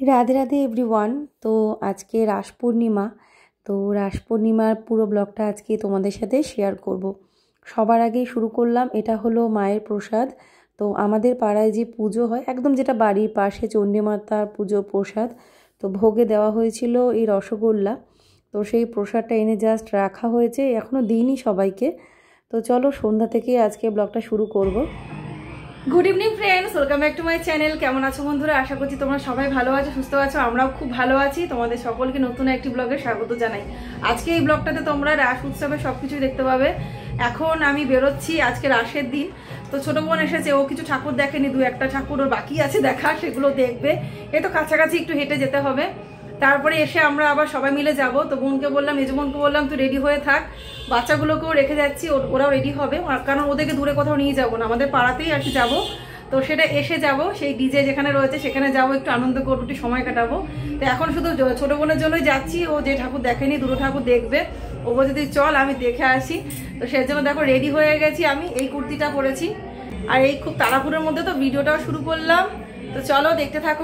Radhe Radhe everyone. তো আজকে রাস পূর্ণিমা। তো রাস পূর্ণিমার পুরো ব্লগটা আজকে তোমাদের সাথে শেয়ার করব। সবার আগেই শুরু করলাম, এটা হলো মায়ের প্রসাদ। তো আমাদের পাড়ায় যে পুজো হয়, একদম যেটা বাড়ির পাশে চণ্ডীমাতার পুজো প্রসাদ, তো ভোগে দেওয়া হয়েছিল এই রসগোল্লা। তো সেই প্রসাদটা এনে জাস্ট রাখা হয়েছে, এখনও দিইনি সবাইকে। তো চলো সন্ধ্যা থেকে আজকে ব্লগটা শুরু করব। Good evening friends, welcome back to my channel. কেমন আছো বন্ধুরা? আশা করছি তোমরা সবাই ভালো আছো, সুস্থ আছো। আমরাও খুব ভালো আছি। তোমাদের সকলকে নতুন একটি ব্লগে স্বাগত জানাই। আজকে এই ব্লগটাতে তোমরা রাস উৎসবের সবকিছুই দেখতে পাবে। এখন আমি বেরোচ্ছি, আজকে রাসের দিন। তো ছোট বোন এসেছে, ও কিছু ঠাকুর দেখেনি, দু একটা ঠাকুর ওর বাকি আছে দেখা, সেগুলো দেখবে। এই তো কাছাকাছি একটু হেঁটে যেতে হবে। তারপরে এসে আমরা আবার সবাই মিলে যাব। তো বোনকে বললাম, মেজবোনকে বললাম তুই রেডি হয়ে থাক, বাচ্চাগুলোকেও রেখে যাচ্ছি, ওরাও রেডি হবে, কারণ ওদেরকে দূরে কোথাও নিয়ে যাবো না, আমাদের পাড়াতেই আর কি যাবো। তো সেটা এসে যাব, সেই ডিজে যেখানে রয়েছে সেখানে যাব, একটু আনন্দ করবো, একটু সময় কাটাবো। তো এখন শুধু ছোট বোনের জন্যই যাচ্ছি, ও যে ঠাকুর দেখেনি দুটো ঠাকুর দেখবে। ও যদি চল আমি দেখে আসি। তো সেই জন্য দেখো রেডি হয়ে গেছি, আমি এই কুর্তিটা পরেছি। আর এই খুব তাড়াহুড়োর মধ্যে তো ভিডিওটাও শুরু করলাম। তো চলো দেখতে থাকো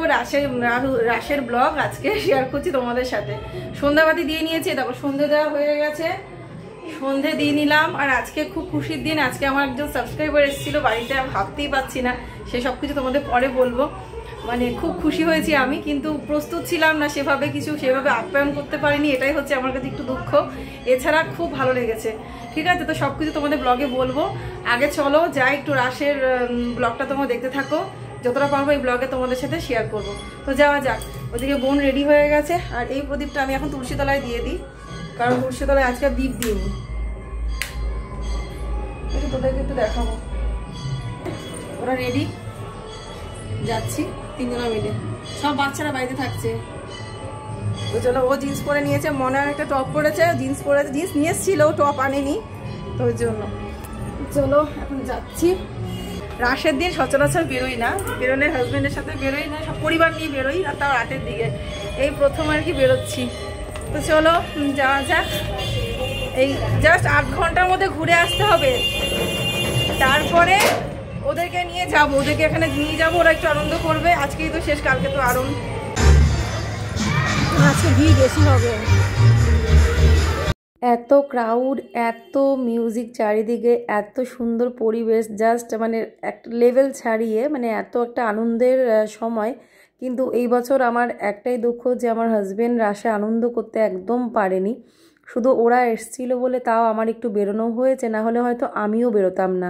রাসের ব্লগ আজকে শেয়ার করছি তোমাদের সাথে। সন্ধ্যাবাতি দিয়ে নিয়েছি, তারপর সন্ধ্যে দেওয়া হয়ে গেছে, সন্ধে দিয়ে নিলাম। আর আজকে খুব খুশির দিন, আজকে আমার একজন সাবস্ক্রাইবার এসেছিল বাড়িতে, ভাবতেই পারছি না, সে সব কিছু তোমাদের পরে বলবো। মানে খুব খুশি হয়েছি আমি, কিন্তু প্রস্তুত ছিলাম না সেভাবে, সেভাবে আপ্যায়ন করতে পারিনি, এটাই হচ্ছে আমার কাছে একটু দুঃখ। এছাড়া খুব ভালো লেগেছে। ঠিক আছে, তো সব কিছু তোমাদের ব্লগে বলবো। আগে চলো যাই, একটু রাসের ব্লগটা তোমরা দেখতে থাকো, যতটা পারবো এই ব্লগে তোমাদের সাথে শেয়ার করব। তো যাওয়া যাক। ওদিকে বোন রেডি হয়ে গেছে, আর এই প্রদীপটা আমি এখন তুলসীতলায় দিয়ে দিই, কারণ তুলসীতলায় আজকে দ্বীপ দিইনি। তোদেরকে একটু দেখাবো, ওরা রেডি, যাচ্ছি তিনজনা মিলে, সব বাচ্চারা বাড়িতে থাকছে। তো চলো, ও জিন্স পরে নিয়েছে, মনে হয় একটা টপ পরেছে, জিন্স পরেছে, জিন্স নিয়ে এসেছিল, টপ আনেনি, তো ওই জন্য চলো এখন যাচ্ছি। রাসের দিন সচরাচর বেরোই না, বেরোলে হাজবেন্ডের সাথে বেরোই না, সব পরিবার নিয়ে বেরোই, আর তাও রাতের দিকে, এই প্রথম আর কি বেরোচ্ছি। তো চলো যাওয়া যাক। এই জাস্ট 8 ঘন্টার মধ্যে ঘুরে আসতে হবে, তারপরে ওদেরকে নিয়ে যাব, ওদেরকে এখানে নিয়ে যাবো, ওরা একটু আনন্দ করবে। আজকেই তো শেষ, কালকে তো আরো আজকে ভিড় বেশি হবে। এত ক্রাউড, এত মিউজিক চারিদিকে, এত সুন্দর পরিবেশ, জাস্ট মানে একটা লেভেল ছাড়িয়ে, মানে এত একটা আনন্দের সময়। কিন্তু এই বছর আমার একটাই দুঃখ যে আমার হাজবেন্ড রাসে আনন্দ করতে একদম পারেনি। শুধু ওরা এসছিল বলে তাও আমার একটু বেরোনো হয়েছে, না হলে হয়তো আমিও বেরোতাম না।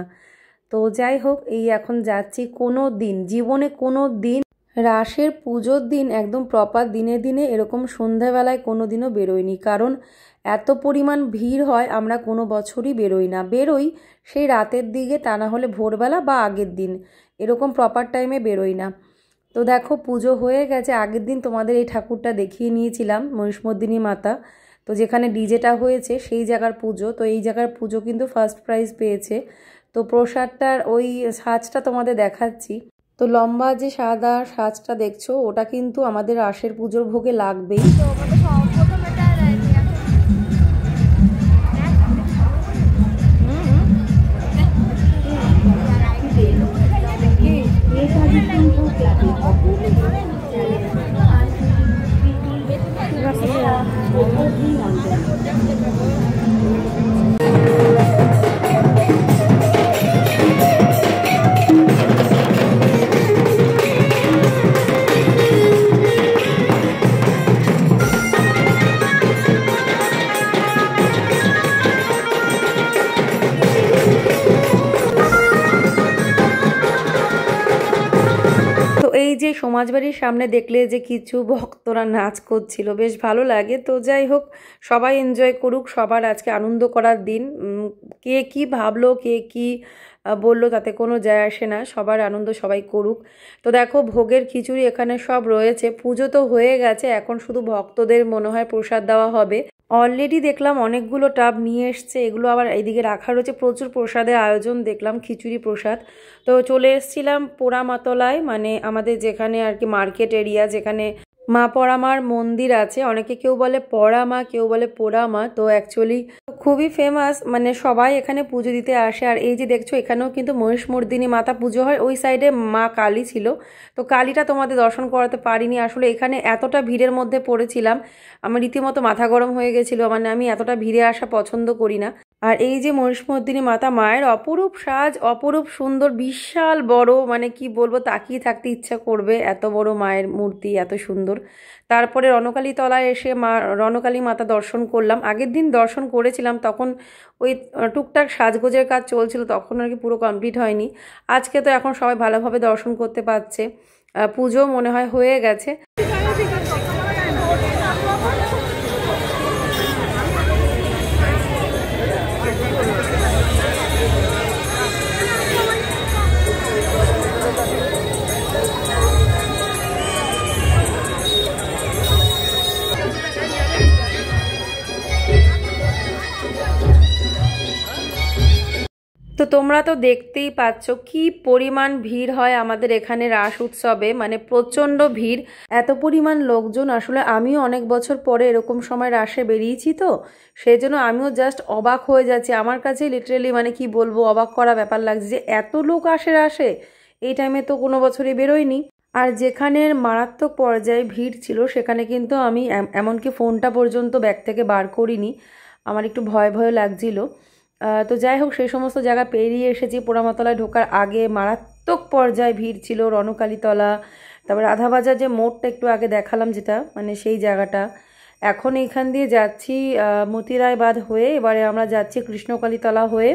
তো যাই হোক, এই এখন যাচ্ছি। কোনো দিন জীবনে, কোনো দিন রাসের পুজোর দিন একদম প্রপার দিনে দিনে এরকম সন্ধ্যাবেলায় কোনো দিনও বেরোয়নি, কারণ এত পরিমাণ ভিড় হয়, আমরা কোনো বছরই বেরোই না। বেরোই সেই রাতের দিকে, তা না হলে ভোরবেলা বা আগের দিন, এরকম প্রপার টাইমে বেরোই না। তো দেখো পুজো হয়ে গেছে, আগের দিন তোমাদের এই ঠাকুরটা দেখিয়ে নিয়েছিলাম, মহিষমর্দিনী মাতা। তো যেখানে ডিজেটা হয়েছে সেই জায়গার পুজো। তো এই জায়গার পুজো কিন্তু ফার্স্ট প্রাইজ পেয়েছে। তো প্রসাদটার ওই সাজটা তোমাদের দেখাচ্ছি। তো লম্বা যে সাদা সাজটা দেখছো, ওটা কিন্তু আমাদের রাসের পুজোর ভোগে লাগবেই। এই যে সমাজবাড়ির সামনে দেখলে যে কিছু ভক্তরা নাচ করছিল, বেশ ভালো লাগে। তো যাই হোক, সবাই এনজয় করুক, সবার আজকে আনন্দ করার দিন। কে কি ভাবলো, কে কি বললো, তাতে কোনো যায় আসে না, সবার আনন্দ সবাই করুক। তো দেখো ভোগের খিচুড়ি এখানে সব রয়েছে, পুজো তো হয়ে গেছে, এখন শুধু ভক্তদের মনে হয় প্রসাদ দেওয়া হবে। অলরেডি দেখলাম অনেকগুলো টাব নিয়ে এসছে, এগুলো আবার এইদিকে রাখা রয়েছে, প্রচুর প্রসাদের আয়োজন দেখলাম, খিচুড়ি প্রসাদ। তো চলে এসেছিলাম পোড়ামাতলায়, মানে আমাদের যেখানে আর কি মার্কেট এরিয়া, যেখানে মা পড়ামার মন্দির আছে, অনেকে কেউ বলে পড়ামা, কেউ বলে পোড়ামা। তো অ্যাকচুয়ালি খুবই ফেমাস, মানে সবাই এখানে পুজো দিতে আসে। আর এই যে দেখছো এখানেও কিন্তু মহিষমর্দিনী মাতা পুজো হয়। ওই সাইডে মা কালী ছিল, তো কালীটা তোমাদের দর্শন করাতে পারিনি। আসলে এখানে এতটা ভিড়ের মধ্যে পড়েছিলাম, আমার রীতিমতো মাথা গরম হয়ে গেছিলো। মানে আমি এতটা ভিড়ে আসা পছন্দ করি না। আর এই যে মহিষমর্দিনী মাতা, মায়ের অপরূপ সাজ, অপরূপ সুন্দর, বিশাল বড়, মানে কি বলবো, তাকিয়ে থাকতে ইচ্ছা করবে, এত বড় মায়ের মূর্তি, এত সুন্দর। তারপরে রণকালী তলায় এসে রণকালী মাতা দর্শন করলাম। আগের দিন দর্শন করেছিলাম, তখন ওই টুকটাক সাজগোজের কাজ চলছিল, তখন আর কি পুরো কমপ্লিট হয়নি। আজকে তো এখন সবাই ভালোভাবে দর্শন করতে পারছে, পুজো মনে হয় হয়ে গেছে। তো তোমরা তো দেখতেই পাচ্ছ কি পরিমাণ ভিড় হয় আমাদের এখানে রাস উৎসবে, মানে প্রচণ্ড ভিড়, এত পরিমাণ লোকজন। আসলে আমিও অনেক বছর পরে এরকম সময় রাসে বেরিয়েছি, তো সেই জন্য আমিও জাস্ট অবাক হয়ে যাচ্ছি। আমার কাছে লিটারেলি মানে কি বলবো, অবাক করা ব্যাপার লাগছে যে এত লোক আসে। এই টাইমে তো কোনো বছরই বেরোয়নি। আর যেখানের মারাত্মক পর্যায়ে ভিড় ছিল সেখানে কিন্তু আমি এমনকি ফোনটা পর্যন্ত ব্যাগ থেকে বার করিনি, আমার একটু ভয় ভয় লাগছিল। তো যাই হোক, সেই সমস্ত জায়গা পেরিয়ে এসেছি। পোড়ামাতলায় ঢোকার আগে মারাত্মক পর্যায়ে ভিড় ছিল, রণকালীতলা, তারপর রাধাবাজার যে মোড়টা একটু আগে দেখালাম যেটা, মানে সেই জায়গাটা। এখন এইখান দিয়ে যাচ্ছি মতিরায় বাঁধ হয়ে, এবারে আমরা যাচ্ছি কৃষ্ণকালীতলা হয়ে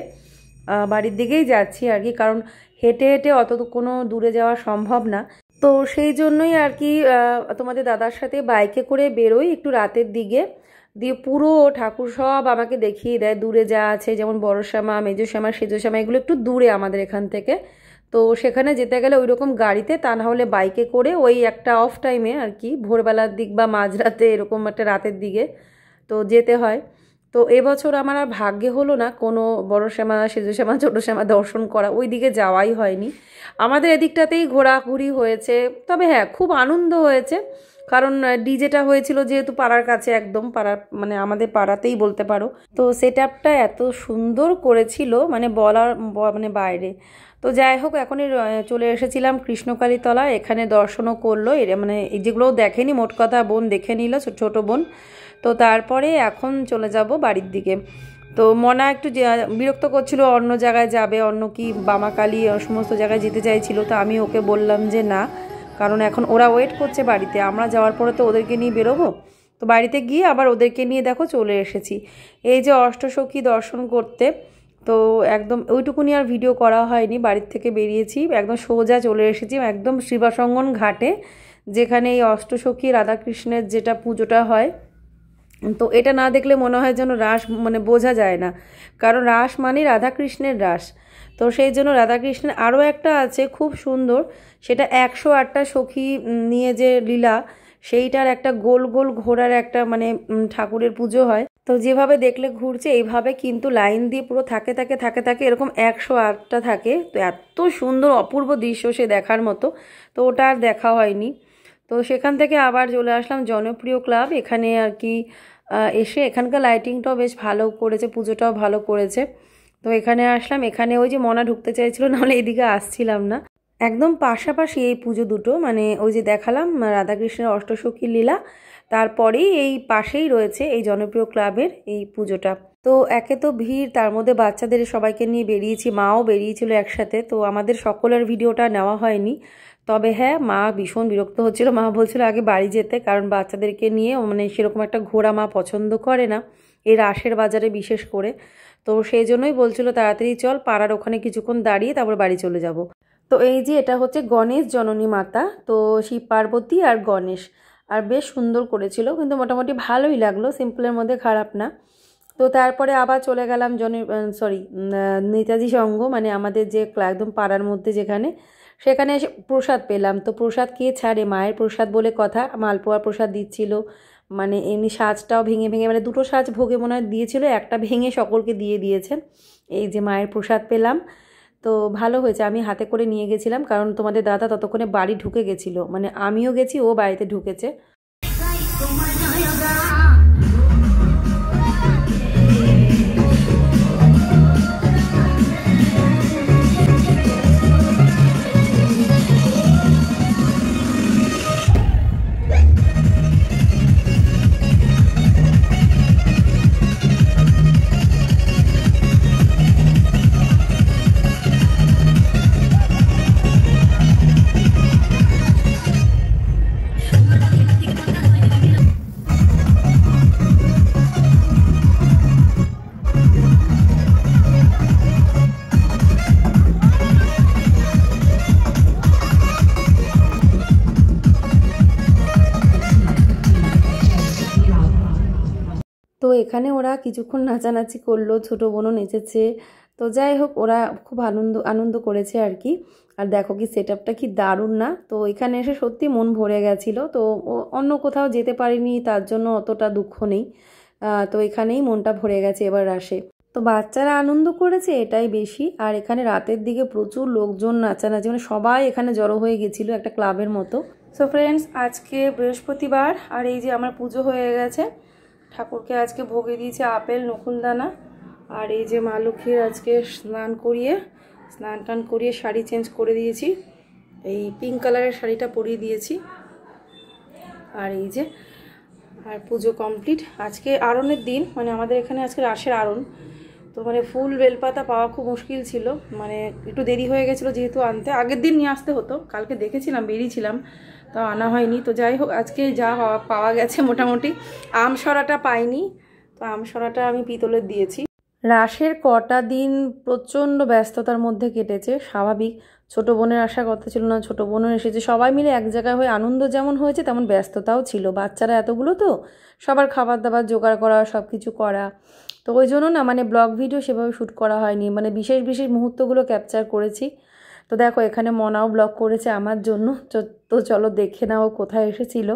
বাড়ির দিকেই যাচ্ছি আর কি, কারণ হেঁটে হেঁটে অত কোনো দূরে যাওয়া সম্ভব না। তো সেই জন্যই আর কি তোমাদের দাদার সাথে বাইকে করে বেরোই একটু রাতের দিকে, দিয়ে পুরো ঠাকুর সব আমাকে দেখিয়ে দেয়। দূরে যা আছে, যেমন বড় শ্যামা, মেজো শ্যামা, সেজো শ্যামা, এগুলো একটু দূরে আমাদের এখান থেকে। তো সেখানে যেতে গেলে ওই রকম গাড়িতে, তা না হলে বাইকে করে, ওই একটা অফ টাইমে আর কি, ভোরবেলার দিক বা মাঝরাতে, এরকম একটা রাতের দিকে তো যেতে হয়। তো এবছর আমার আর ভাগ্যে হলো না কোনো বড় শ্যামা, সেজো শ্যামা, ছোটো শ্যামা দর্শন করা, ওই দিকে যাওয়াই হয়নি। আমাদের এদিকটাতেই ঘোরাঘুরি হয়েছে। তবে হ্যাঁ, খুব আনন্দ হয়েছে, কারণ ডিজেটা হয়েছিল যেহেতু পাড়ার কাছে, একদম পাড়ার, মানে আমাদের পাড়াতেই বলতে পারো। তো সেট আপটা এত সুন্দর করেছিল, মানে বলার মানে বাইরে। তো যাই হোক, এখনই চলে এসেছিলাম কৃষ্ণকালীতলা, এখানে দর্শনও করলো। মানে যেগুলো দেখেনি, মোট কথা বোন দেখে নিল, ছোট বোন। তো তারপরে এখন চলে যাব বাড়ির দিকে। তো মনা একটু বিরক্ত করছিল, অন্য জায়গায় যাবে, অন্য কি বামাকালী সমস্ত জায়গায় যেতে চাইছিল। তো আমি ওকে বললাম যে না, কারণ এখন ওরা ওয়েট করছে বাড়িতে, আমরা যাওয়ার পরে তো ওদেরকে নিয়ে বেরোবো। তো বাড়িতে গিয়ে আবার ওদেরকে নিয়ে দেখো চলে এসেছি এই যে অষ্টসখী দর্শন করতে। তো একদম ওইটুকুনি আর ভিডিও করা হয়নি, বাড়ির থেকে বেরিয়েছি, একদম সোজা চলে এসেছি একদম শিবাসঙ্গন ঘাটে, যেখানে এই অষ্টসখী রাধাকৃষ্ণের যেটা পুজোটা হয়। তো এটা না দেখলে মনে হয় যেন রাস, মানে বোঝা যায় না, কারণ রাস মানে রাধাকৃষ্ণের রাস। তো সেই জন্য রাধাকৃষ্ণের আরও একটা আছে খুব সুন্দর, সেটা 108টা সখী নিয়ে যে লীলা, সেইটার একটা গোল গোল ঘোড়ার একটা মানে ঠাকুরের পুজো হয়। তো যেভাবে দেখলে ঘুরছে এইভাবে কিন্তু লাইন দিয়ে পুরো থাকে থাকে থাকে থাকে, এরকম 108টা থাকে। তো এত সুন্দর অপূর্ব দৃশ্য সে দেখার মতো, তো ওটা আর দেখা হয়নি। তো সেখান থেকে আবার চলে আসলাম জনপ্রিয় ক্লাব, এখানে আর কি এসে এখানকার লাইটিংটাও বেশ ভালো করেছে, পুজোটাও ভালো করেছে। তো এখানে আসলাম, এখানে ওই যে মনা ঢুকতে চাইছিল, নাহলে এদিকে আসছিলাম না। একদম পাশাপাশি এই পুজো দুটো, মানে ওই যে দেখালাম রাধাকৃষ্ণের অষ্টসখী লীলা, তারপরেই এই পাশেই রয়েছে এই জনপ্রিয় ক্লাবের এই পুজোটা। তো একে তো ভিড়, তার মধ্যে বাচ্চাদের সবাইকে নিয়ে বেরিয়েছি, মাও বেরিয়েছিল একসাথে। তো আমাদের সকলের ভিডিওটা নেওয়া হয়নি, তবে হ্যাঁ, মা ভীষণ বিরক্ত হচ্ছিল। মা বলছিল আগে বাড়ি যেতে, কারণ বাচ্চাদেরকে নিয়ে মানে সেরকম একটা ঘোরা মা পছন্দ করে না, এই রাসের বাজারে বিশেষ করে। তো সেই জন্যই বলছিল তাড়াতাড়ি চল, পাড়ার ওখানে কিছুক্ষণ দাঁড়িয়ে তারপর বাড়ি চলে যাব। তো এই যে এটা হচ্ছে গণেশ জননী মাতা, তো শিব পার্বতী আর গণেশ, আর বেশ সুন্দর করেছিল, কিন্তু মোটামুটি ভালোই লাগলো, সিম্পলের মধ্যে খারাপ না। তো তারপরে আবার চলে গেলাম নেতাজি সংঘ, মানে আমাদের যে একদম পাড়ার মধ্যে যেখানে, সেখানে এসে প্রসাদ পেলাম। তো প্রসাদ কে ছাড়ে, মায়ের প্রসাদ বলে কথা, মালপোয়া প্রসাদ দিচ্ছিল, মানে এমনি সাজটাও ভেঙে ভেঙে, মানে দুটো সাজ ভোগে মনে হয় দিয়েছিল, একটা ভেঙে সকলকে দিয়ে দিয়েছেন। এই যে মায়ের প্রসাদ পেলাম, তো ভালো হয়েছে, আমি হাতে করে নিয়ে গেছিলাম, কারণ তোমাদের দাদা ততক্ষণে বাড়ি ঢুকে গেছিলো, মানে আমিও গেছি, ও বাড়িতে ঢুকেছে। এখানে ওরা কিছুক্ষণ নাচানাচি করলো, ছোটো বোনও নেচেছে। তো যাই হোক, ওরা খুব আনন্দ করেছে আর কি। আর দেখো কি সেট আপটা কি দারুণ না? তো এখানে এসে সত্যি মন ভরে গেছিলো। তো অন্য কোথাও যেতে পারিনি, তার জন্য অতটা দুঃখ নেই। তো এখানেই মনটা ভরে গেছে এবার রাসে। তো বাচ্চারা আনন্দ করেছে এটাই বেশি। আর এখানে রাতের দিকে প্রচুর লোকজন নাচানাচি, মানে সবাই এখানে জড়ো হয়ে গেছিলো একটা ক্লাবের মতো। সো ফ্রেন্ডস, আজকে বৃহস্পতিবার আর এই যে আমার পুজো হয়ে গেছে। ঠাকুরকে আজকে ভোগে দিয়েছে আপেল, নকুলদানা। আর এই যে মা লক্ষ্মীর আজকে স্নান টান করিয়ে শাড়ি চেঞ্জ করে দিয়েছি। এই পিঙ্ক কালারের শাড়িটা পরিয়ে দিয়েছি। আর এই যে আর পুজো কমপ্লিট। আজকে আরনের দিন, মানে আমাদের এখানে আজকে রাসের আরন। তো মানে ফুল বেলপাতা পাওয়া খুব মুশকিল ছিল, মানে একটু দেরি হয়ে গেছিলো যেহেতু আনতে। আগের দিন নিয়ে আসতে হতো, কালকে দেখেছিলাম বেরিয়েছিলাম, তাও আনা হয়নি। তো যাই হোক, আজকে যা পাওয়া গেছে মোটামুটি। আমসরাটা পাইনি, তো আমসরাটা আমি পিতলের দিয়েছি। রাসের কটা দিন প্রচণ্ড ব্যস্ততার মধ্যে কেটেছে, স্বাভাবিক। ছোটো বোনের আসার কথা ছিল না, ছোটো বোনের এসেছে, সবাই মিলে এক জায়গায় হয়ে আনন্দ যেমন হয়েছে তেমন ব্যস্ততাও ছিল। বাচ্চারা এতগুলো, তো সবার খাবার দাবার জোগাড় করা, সব কিছু করা। তো ওই জন্য না, মানে ব্লগ ভিডিও সেভাবে শ্যুট করা হয়নি, মানে বিশেষ বিশেষ মুহূর্তগুলো ক্যাপচার করেছি। তো দেখো, এখানে মনাও ব্লগ করেছে আমার জন্য। তো চলো দেখে নাও কোথায় এসেছিল।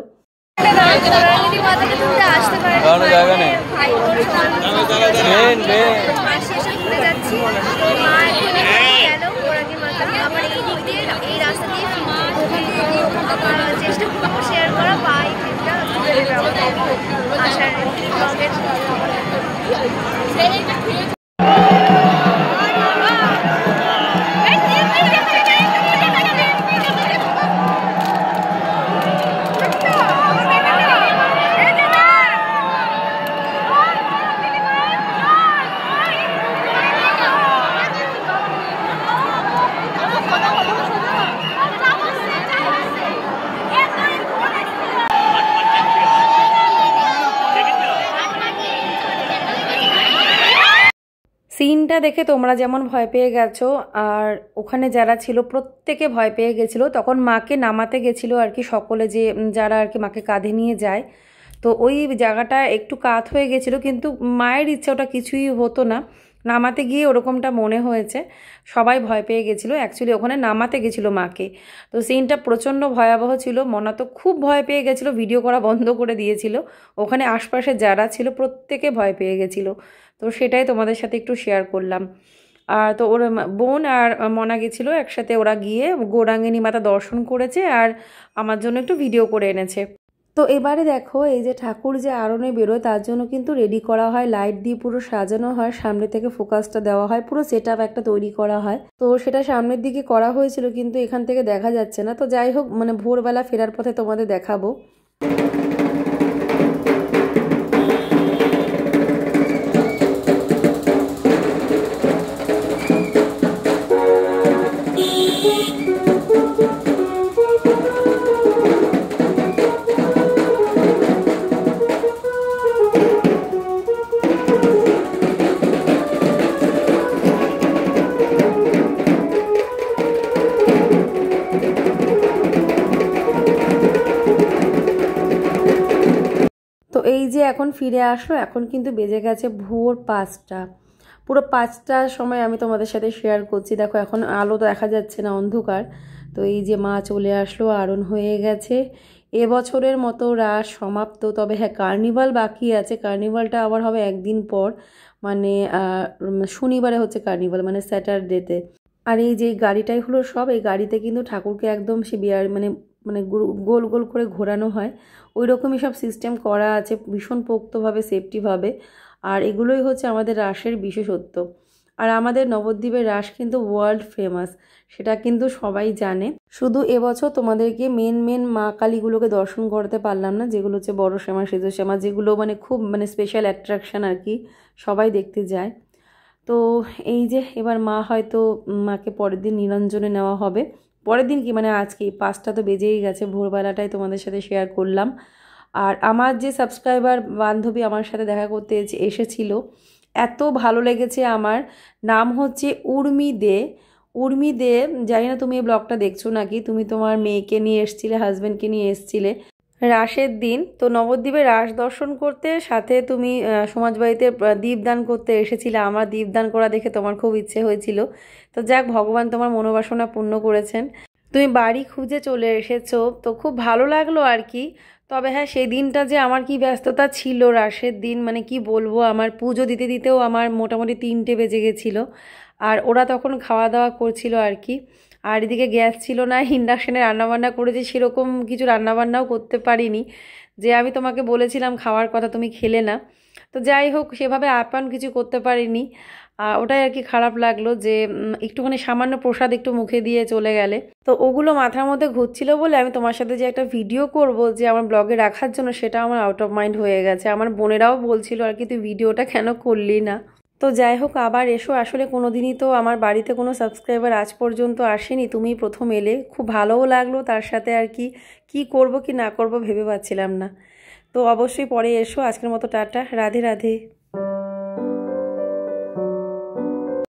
সিনটা দেখে তোমরা যেমন ভয় পেয়ে গেছো, আর ওখানে যারা ছিল প্রত্যেকে ভয় পেয়ে গেছিলো। তখন মাকে নামাতে গেছিলো আর কি সকলে, যে যারা আর কি মাকে কাঁধে নিয়ে যায়। তো ওই জায়গাটা একটু কাত হয়ে গেছিলো, কিন্তু মায়ের ইচ্ছা ওটা কিছুই হতো না। নামাতে গিয়ে ওরকমটা মনে হয়েছে, সবাই ভয় পেয়ে গেছিলো। অ্যাকচুয়ালি ওখানে নামাতে গেছিলো মাকে। তো সিনটা প্রচণ্ড ভয়াবহ ছিল। মনা তো খুব ভয় পেয়ে গেছিলো, ভিডিও করা বন্ধ করে দিয়েছিল। ওখানে আশপাশে যারা ছিল প্রত্যেকে ভয় পেয়ে গেছিলো। তো সেটাই তোমাদের সাথে একটু শেয়ার করলাম। আর তো ওর বোন আর মনা গেছিলো একসাথে, ওরা গিয়ে গৌরাঙ্গিনী মাতা দর্শন করেছে আর আমার জন্য একটু ভিডিও করে এনেছে। তো এবারে দেখো, এই যে ঠাকুর যে আরনে বেরোয় তার জন্য কিন্তু রেডি করা হয়, লাইট দিয়ে পুরো সাজানো হয়, সামনে থেকে ফোকাসটা দেওয়া হয়, পুরো সেট আপ একটা তৈরি করা হয়। তো সেটা সামনের দিকে করা হয়েছিল, কিন্তু এখান থেকে দেখা যাচ্ছে না। তো যাই হোক, মানে ভোরবেলা ফেরার পথে তোমাদের দেখাবো। এই যে এখন ফিরে আসলো, এখন কিন্তু বেজে গেছে ভোর 5টা, পুরো 5টার সময় আমি তোমাদের সাথে শেয়ার করছি। দেখো এখন আলো তো দেখা যাচ্ছে না, অন্ধকার। তো এই যে মা চলে আসলো, আরন হয়ে গেছে। এবছরের মতো রাস সমাপ্ত, তবে হ্যাঁ কার্নিভাল বাকি আছে। কার্নিভালটা আবার হবে একদিন পর, মানে শনিবারে হচ্ছে কার্নিভাল, মানে স্যাটারডেতে। আর এই যে গাড়িটাই হলো সব, এই গাড়িতে কিন্তু ঠাকুরকে একদম সে বিয়ার মানে মানে গোল গোল করে ঘোরানো হয়। ওই রকমই সব সিস্টেম করা আছে, ভীষণ পোক্তভাবে, সেফটিভাবে। আর এগুলোই হচ্ছে আমাদের রাসের বিশেষত্ব। আর আমাদের নবদ্বীপের রাস কিন্তু ওয়ার্ল্ড ফেমাস, সেটা কিন্তু সবাই জানে। শুধু এবছর তোমাদেরকে মেন মা কালীগুলোকে দর্শন করতে পারলাম না, যেগুলো হচ্ছে বড় শ্যামা, সেজ শ্যামা, যেগুলো মানে খুব মানে স্পেশাল অ্যাট্রাকশান আর কি, সবাই দেখতে যায়। তো এই যে এবার মা হয়তো মাকে পরের দিন নিরঞ্জনে নেওয়া হবে। পরের দিন কি, মানে আজকেই 5টা তো বেজেই গেছে, ভোরবেলাটাই তোমাদের সাথে শেয়ার করলাম। আর আমার যে সাবস্ক্রাইবার বান্ধবী আমার সাথে দেখা করতে এসেছিল, এত ভালো লেগেছে আমার। নাম হচ্ছে উর্মি দে। উর্মি দে, জানি না তুমি এই ব্লগটা দেখছো নাকি। তুমি তোমার মেয়েকে নিয়ে এসছিলে, হাজব্যান্ডকে নিয়ে এসছিলে। রাসের দিন তো নবদ্বীপে রাস দর্শন করতে, সাথে তুমি সমাজবাড়িতে দীপদান করতে এসেছিলে। আমার দীপদান করা দেখে তোমার খুব ইচ্ছে হয়েছিল। তো যাক, ভগবান তোমার মনোবাসনা পূর্ণ করেছেন, তুমি বাড়ি খুঁজে চলে এসেছো, তো খুব ভালো লাগলো আর কি। তবে হ্যাঁ, সেই দিনটা যে আমার কি ব্যস্ততা ছিল রাসের দিন, মানে কি বলবো, আমার পুজো দিতে দিতেও আমার মোটামুটি 3টে বেজে গেছিলো। আর ওরা তখন খাওয়া দাওয়া করছিল আর কি। আর এদিকে গ্যাস ছিল না, ইন্ডাকশানে রান্নাবান্না করেছি, সেরকম কিছু রান্নাবান্নাও করতে পারিনি। যে আমি তোমাকে বলেছিলাম খাওয়ার কথা, তুমি খেলে না। তো যাই হোক, সেভাবে আপ্যায়ন কিছু করতে পারিনি। ওটাই আর কি খারাপ লাগলো যে একটুখানি সামান্য প্রসাদ একটু মুখে দিয়ে চলে গেলে। তো ওগুলো মাথার মধ্যে ঘুরছিল বলে আমি তোমার সাথে যে একটা ভিডিও করব যে আমার ব্লগে রাখার জন্য, সেটা আমার আউট অফ মাইন্ড হয়ে গেছে। আমার বোনেরাও বলছিল আর কি, তুই ভিডিওটা কেন করলি না। তো যাই হোক, আবার এসো। আসলে কোনো দিনই তো আমার বাড়িতে কোনো সাবস্ক্রাইবার আজ পর্যন্ত আসেনি, তুমিই প্রথম এলে, খুব ভালোও লাগলো। তার সাথে আর কি কি করব কি না করব ভেবে পাচ্ছিলাম না। তো অবশ্যই পরে এসো। আজকের মতো টাটা, রাধে রাধে।